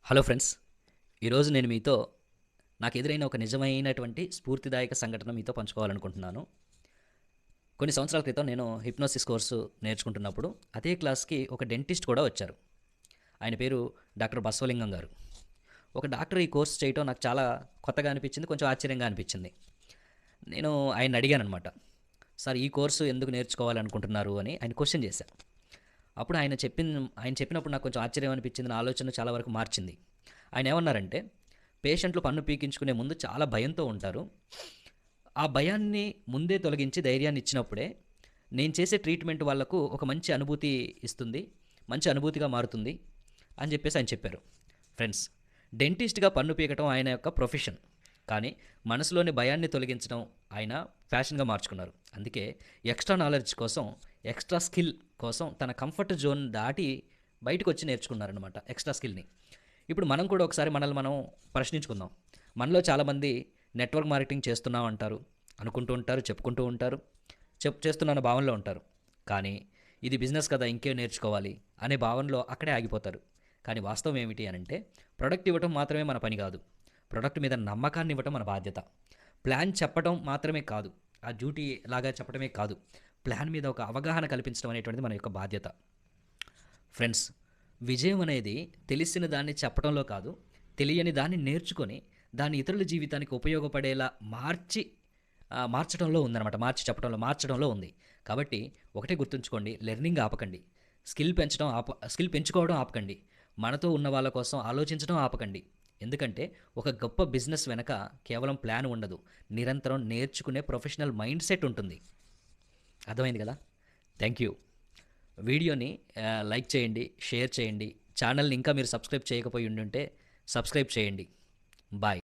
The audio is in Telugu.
Hello friends. ఈరోజు నేను మీతో నాకు ఎదురైన ఒక నిజమైనటువంటి స్ఫూర్తిదాయక సంఘటన మీతో పంచుకోవాలనుకుంటున్నాను. కొన్ని సంవత్సరాల క్రితం నేను హిప్నోసిస్ కోర్సు నేర్చుకుంటున్నప్పుడు అదే క్లాస్‌కి ఒక డెంటిస్ట్ కూడా వచ్చారు. ఆయన పేరు డాక్టర్ బసవలింగం గారు. ఒక డాక్టర్ ఈ కోర్స్ చేయటం నాకు చాలా కొత్తగా అనిపించింది. కొంచెం ఆశ్చర్యంగా అనిపించింది. నేను ఆయన్ని అడిగాననమాట. సార్, ఈ కోర్సు ఎందుకు నేర్చుకోవాలనుకుంటున్నారు అని ఆయన క్వెషన్ చేశా. అప్పుడు ఆయన చెప్పినప్పుడు నాకు కొంచెం ఆశ్చర్యం అనిపించింది. నా ఆలోచన చాలా వరకు మార్చింది. ఆయన ఏమన్నారంటే, పేషెంట్లు పన్ను పీకించుకునే ముందు చాలా భయంతో ఉంటారు. ఆ భయాన్ని ముందే తొలగించి ధైర్యాన్ని ఇచ్చినప్పుడే నేను చేసే ట్రీట్మెంట్ వాళ్ళకు ఒక మంచి అనుభూతి ఇస్తుంది. మంచి అనుభూతిగా మారుతుంది అని చెప్పేసి ఆయన చెప్పారు. ఫ్రెండ్స్, డెంటిస్ట్‌గా పన్ను పీకటం ఆయన యొక్క ప్రొఫెషన్. కానీ మనసులోని భయాన్ని తొలగించడం ఆయన ఫ్యాషన్‌గా మార్చుకున్నారు. అందుకే ఎక్స్‌ట్రా నాలెడ్జ్ కోసం, ఎక్స్‌ట్రా స్కిల్ కోసం తన కంఫర్ట్ జోన్ దాటి బయటకొచ్చి నేర్చుకున్నారనమాట ఎక్స్‌ట్రా స్కిల్‌ని. ఇప్పుడు మనం కూడా ఒకసారి మనల్ని మనం ప్రశ్నించుకుందాం. మనలో చాలామంది నెట్వర్క్ మార్కెటింగ్ చేస్తున్నాం అంటారు, అనుకుంటూ ఉంటారు, చెప్పుకుంటూ ఉంటారు, చేస్తున్నాన్న భావనలో ఉంటారు. కానీ ఇది బిజినెస్ కదా, ఇంకేం నేర్చుకోవాలి అనే భావనలో అక్కడే ఆగిపోతారు. కానీ వాస్తవం ఏమిటి అనంటే, ప్రొడక్ట్ ఇవ్వటం మాత్రమే మన పని కాదు. ప్రొడక్ట్ మీద నమ్మకాన్ని ఇవ్వటం మన బాధ్యత. ప్లాన్ చెప్పడం మాత్రమే కాదు, ఆ డ్యూటీ లాగా చెప్పడమే కాదు, ప్లాన్ మీద ఒక అవగాహన కల్పించడం అనేటువంటిది మన యొక్క బాధ్యత. ఫ్రెండ్స్, విజయం అనేది తెలిసిన దాన్ని చెప్పడంలో కాదు, తెలియని దాన్ని నేర్చుకొని దాన్ని ఇతరుల జీవితానికి ఉపయోగపడేలా మార్చడంలో ఉందన్నమాట. మార్చడంలో ఉంది. కాబట్టి ఒకటే గుర్తుంచుకోండి, లెర్నింగ్ ఆపకండి. స్కిల్ పెంచుకోవడం ఆపకండి. మనతో ఉన్న వాళ్ళ కోసం ఆలోచించడం ఆపకండి. ఎందుకంటే ఒక గొప్ప బిజినెస్ వెనక కేవలం ప్లాన్ ఉండదు, నిరంతరం నేర్చుకునే ప్రొఫెషనల్ మైండ్ సెట్ ఉంటుంది. అర్థమైంది కదా? Thank you. వీడియోని లైక్ చేయండి, షేర్ చేయండి. ఛానల్ని ఇంకా మీరు సబ్స్క్రైబ్ చేయకపోయి ఉండుంటే సబ్స్క్రైబ్ చేయండి. బాయ్.